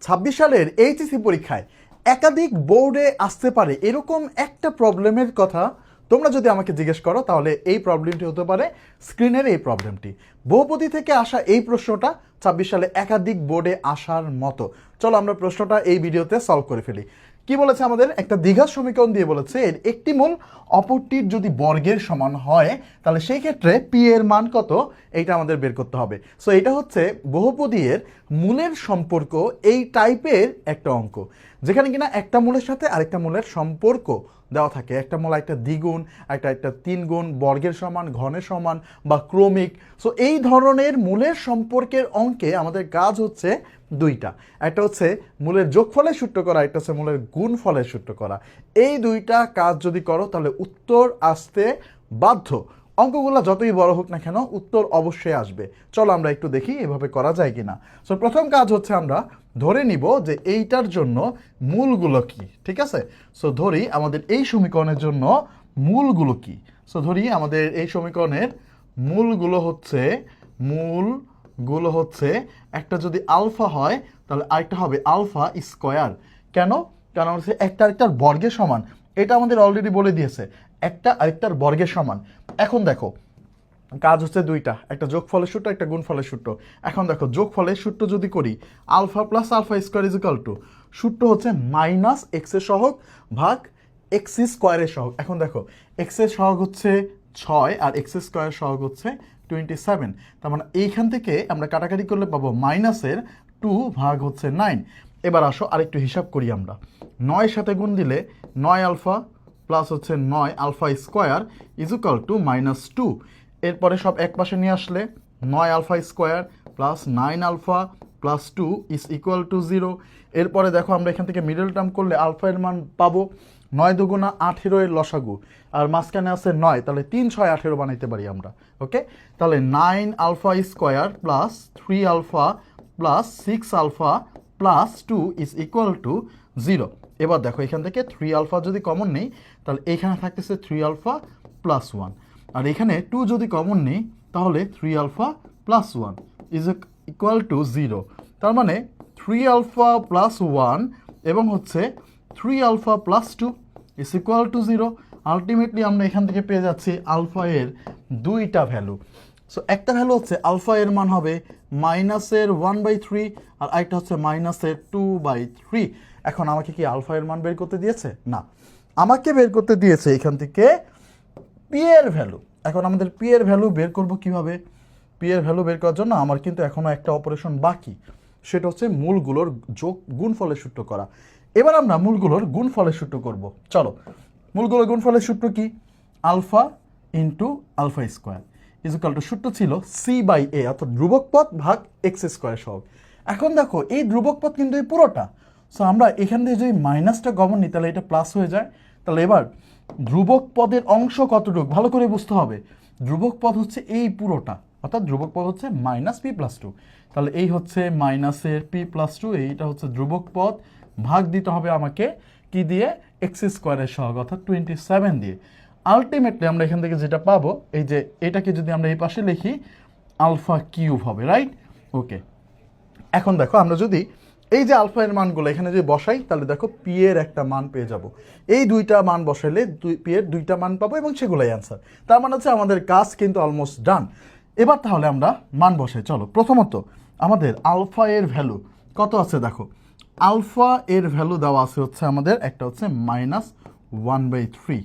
2026 সালের এইচএসসি পরীক্ষায় একাধিক বোর্ডে আসতে পারে এরকম একটা প্রবলেমের কথা তোমরা যদি আমাকে জিজ্ঞেস করো তাহলে এই প্রবলেমটি হতে পারে স্ক্রিনের এই প্রবলেমটি। বহুপদী থেকে আসা এই প্রশ্নটা 26 সালে একাধিক বোর্ডে আসার মতো। চলো আমরা প্রশ্নটা এই ভিডিওতে সলভ করে ফেলি। কি বলেছে আমাদের? একটা দ্বিঘাত সমীকরণ দিয়ে বলেছে এর একটি মূল অপরটির যদি বর্গের সমান হয় তাহলে সেই ক্ষেত্রে পি এর মান কত এইটা আমাদের বের করতে হবে। সো এটা হচ্ছে বহুপদীর মূলের সম্পর্ক এই টাইপের একটা অঙ্ক, যেখানে কিনা একটা মূলের সাথে আরেকটা মূলের সম্পর্ক দেওয়া থাকে। একটা মূল একটা দ্বিগুণ, একটা তিন গুণ, বর্গের সমান, ঘনের সমান বা ক্রমিক। সো এই ধরনের মূলের সম্পর্কের অঙ্কে আমাদের কাজ হচ্ছে দুইটা। একটা হচ্ছে মূলের যোগফলের সূত্র করা, একটা হচ্ছে মূলের গুণফলের সূত্র করা। এই দুইটা কাজ যদি করো তাহলে উত্তর আসতে বাধ্য। অঙ্কগুলো যতই বড় হোক না কেন উত্তর অবশ্যই আসবে। চলো আমরা একটু দেখি এভাবে করা যায় কিনা। সো প্রথম কাজ হচ্ছে আমরা ধরে নিব যে এইটার জন্য মূলগুলো কি। ঠিক আছে, সো ধরি আমাদের এই সমীকরণের জন্য মূলগুলো কি। সো ধরি আমাদের এই সমীকরণের মূলগুলো হচ্ছে একটা যদি আলফা হয় তাহলে আরেকটা হবে আলফা স্কোয়ার। কেন? কারণ হচ্ছে একটা আরেকটার বর্গের সমান। এটা আমাদের অলরেডি বলে দিয়েছে একটা আরেকটার বর্গের সমান। এখন দেখো কাজ হচ্ছে দুইটা, একটা যোগফলের সূত্র একটা গুণফলের সূত্র। এখন দেখো যোগফলের সূত্র যদি করি alpha plus alpha square is equal to, সূত্র হচ্ছে মাইনাস এক্স এর সহগ ভাগ এক্স স্কোয়ারের সহগ। এখন দেখো এক্স এর সহগ হচ্ছে 6 আর এক্স স্কোয়ারের সহগ হচ্ছে 27। তার মানে এইখান থেকে আমরা কাটাকাটি করলে পাবো মাইনাসের 2 ভাগ হচ্ছে 9। এবার আসো আরেকটু হিসাব করি আমরা। 9 সাথে গুণ দিলে 9 আলফা প্লাস হচ্ছে 9 alpha square is equal to -2। এরপরে সব এক পাশে নিয়ে আসলে 9 alpha square plus 9 alpha plus 2 is equal to 0। এরপরে দেখো আমরা এখান থেকে মিডল টার্ম করলে আলফা এর মান পাবো 9 দুগুণা 18 এর লসাগু, আর মাঝখানে আছে 9, তাহলে 3 6 18 বানাইতে পারি আমরা। ওকে, তাহলে 9 alpha square plus 3 alpha plus 6 alpha plus 2 is equal to 0। এবার দেখো এখান থেকে 3 আলফা যদি কমন নেই তাহলে এখানে থাকতেছে 3 আলফা প্লাস 1, আর এখানে 2 যদি কমন নেই তাহলে 3 alpha plus 1 is equal to 0। তার মানে 3 আলফা প্লাস 1 এবং হচ্ছে 3 alpha plus 2 is equal to 0। Ultimately আমরা এখান থেকে পেয়ে যাচ্ছি আলফা এর দুইটা ভ্যালু। সো একটা ভ্যালু হচ্ছে আলফা এর মান হবে -1/3 আর আরেকটা হচ্ছে -2/3। এখন আমাকে কি আলফা এর মান বের করতে দিয়েছে? না, আমাকে বের করতে দিয়েছে এখান থেকে পি এর ভ্যালু। এখন আমাদের পি এর ভ্যালু বের করব কিভাবে? পি এর ভ্যালু বের করার জন্য আমার কিন্তু এখনো একটা অপারেশন বাকি, সেটা হচ্ছে মূলগুলোর যোগ গুণফলের সূত্র করা। এবার আমরা মূলগুলোর গুণফলের সূত্র করব। চলো, মূলগুলোর গুণফলের সূত্র কি? Alpha into alpha square is equal to, সূত্র ছিল c/a অর্থাৎ ধ্রুবক পদ ভাগ এক্স স্কোয়ার সহগ। এখন দেখো এই ধ্রুবক পদ কিন্তু এই পুরোটা। সো আমরা এখান থেকে যদি মাইনাসটা কমন নিই তাহলে এটা প্লাস হয়ে যায়। তাহলে এবার ধ্রুবক পদের অংশ কতটুকু ভালো করে বুঝতে হবে। ধ্রুবক পদ হচ্ছে এই পুরোটা, অর্থাৎ ধ্রুবক পদ হচ্ছে -p+2। তাহলে এই হচ্ছে মাইনাসের p+2, এইটা হচ্ছে ধ্রুবক পদ, ভাগ দিতে হবে আমাকে কি দিয়ে? এক্স স্কোয়ারের সহগ অর্থাৎ 27 দিয়ে। আলটিমেটলি আমরা এখান থেকে যেটা পাবো, এই যে এটাকে যদি আমরা এই পাশে লিখি আলফা কিউব হবে, রাইট? ওকে, এখন দেখো আমরা যদি এই যে আলফা এর মানগুলো এখানে যদি বসাই তাহলে দেখো পি এর একটা মান পেয়ে যাব। এই দুইটা মান বসাইলে পি এর দুইটা মান পাবো এবং সেগুলোই অ্যান্সার। তার মানে হচ্ছে আমাদের কাজ কিন্তু অলমোস্ট ডান। এবার তাহলে আমরা মান বসাই। চলো, প্রথমত আমাদের আলফা এর ভ্যালু কত আছে দেখো। আলফা এর ভ্যালু দেওয়া আছে হচ্ছে আমাদের একটা হচ্ছে -1/3।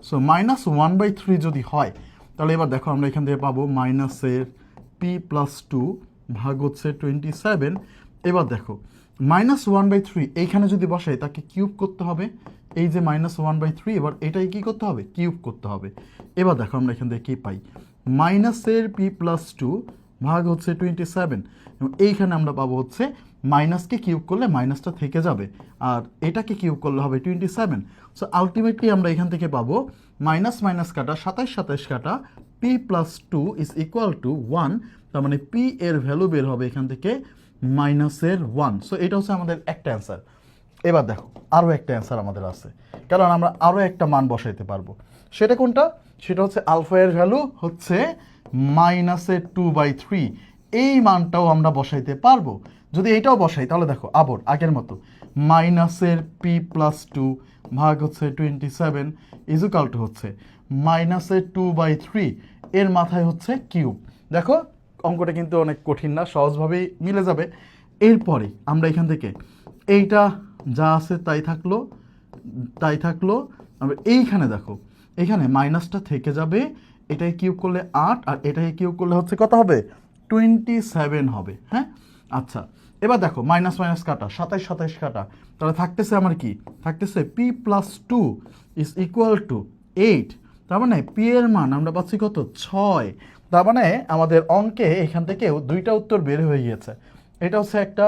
সো -1/3 যদি হয় তাহলে এবার দেখো আমরা এখান থেকে পাবো মাইনাসের p+2 ভাগ হচ্ছে 27। এবার দেখো -1/3 এইখানে যদি বসাই তাকে কিউব করতে হবে। এই যে -1/3, এবার এটাই কি করতে হবে? কিউব করতে হবে। এবার দেখো আমরা এখান থেকে কি পাই? মাইনাসের p+2 ভাগ হচ্ছে 27 এবং এইখানে আমরা পাবো হচ্ছে মাইনাসকে কিউব করলে মাইনাসটা থেকে যাবে আর এটাকে কিউব করলে হবে 27। সো আলটিমেটলি আমরা এখান থেকে পাবো মাইনাস মাইনাস কাটা 27 কাটা p+2 ইজ ইকুয়াল টু 1। তার মানে পি এর ভ্যালু বের হবে এখান থেকে -1। সো এটা হচ্ছে আমাদের একটা অ্যান্সার। এবার দেখো আরও একটা অ্যান্সার আমাদের আছে, কারণ আমরা আরও একটা মান বসাইতে পারবো। সেটা কোনটা? সেটা হচ্ছে আলফা এর ভ্যালু হচ্ছে -2/3। এই মানটাও আমরা বসাইতে পারবো। যদি এইটাও বসাই তাহলে দেখো আবার আগের মতো মাইনাসের পি প্লাস টু ভাগ হচ্ছে 27 ইজুকাল টু হচ্ছে মাইনাসের 2/3 এর মাথায় হচ্ছে কিউব। দেখো অঙ্কটা কিন্তু অনেক কঠিন না, সহজভাবেই মিলে যাবে। এরপরে আমরা এখান থেকে এইটা যা আছে তাই থাকলো। আমরা এইখানে দেখো এখানে মাইনাসটা থেকে যাবে, এটাই কিউব করলে 8 আর এটাই কিউব করলে হচ্ছে কত হবে 27 হবে। হ্যাঁ আচ্ছা, এবার দেখো মাইনাস মাইনাস কাটা 27 কাটা, তাহলে থাকতেছে আমার কি থাকতেছে P plus two is equal to 8। তার মানে পি এর মান আমরা পাচ্ছি কত 6। তার মানে আমাদের অঙ্কে এখান থেকেও দুইটা উত্তর বের হয়ে গিয়েছে, এটা হচ্ছে একটা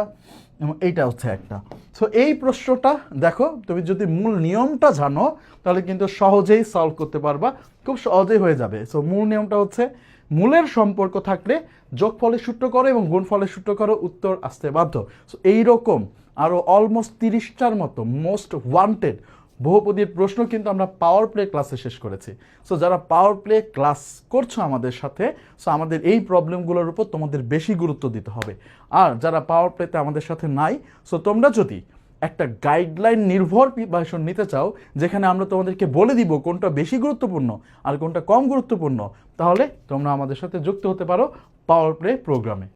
এবং এইটা হচ্ছে একটা। সো এই প্রশ্নটা দেখো তুমি যদি মূল নিয়মটা জানো তাহলে কিন্তু সহজেই সলভ করতে পারবা, খুব সহজেই হয়ে যাবে। সো মূল নিয়মটা হচ্ছে মূলের সম্পর্ক থাকলে যোগফলের সূত্র করো এবং গুণফলের সূত্র করো, উত্তর আসতে বাধ্য। সো এইরকম আরও অলমোস্ট 30টার মতো মোস্ট ওয়ান্টেড বহুপদীর প্রশ্ন কিন্তু আমরা পাওয়ার প্লে ক্লাসে শেষ করেছি। সো যারা পাওয়ার প্লে ক্লাস করছো আমাদের সাথে, সো আমাদের এই প্রবলেমগুলোর উপর তোমাদের বেশি গুরুত্ব দিতে হবে। আর যারা পাওয়ার প্লেতে আমাদের সাথে নাই, সো তোমরা যদি একটা গাইডলাইন নির্ভর প্রিপারেশন নিতে চাও যেখানে আমরা তোমাদেরকে বলে দিব কোনটা বেশি গুরুত্বপূর্ণ আর কোনটা কম গুরুত্বপূর্ণ, তাহলে তোমরা আমাদের সাথে যুক্ত হতে পারো পাওয়ার প্লে প্রোগ্রামে।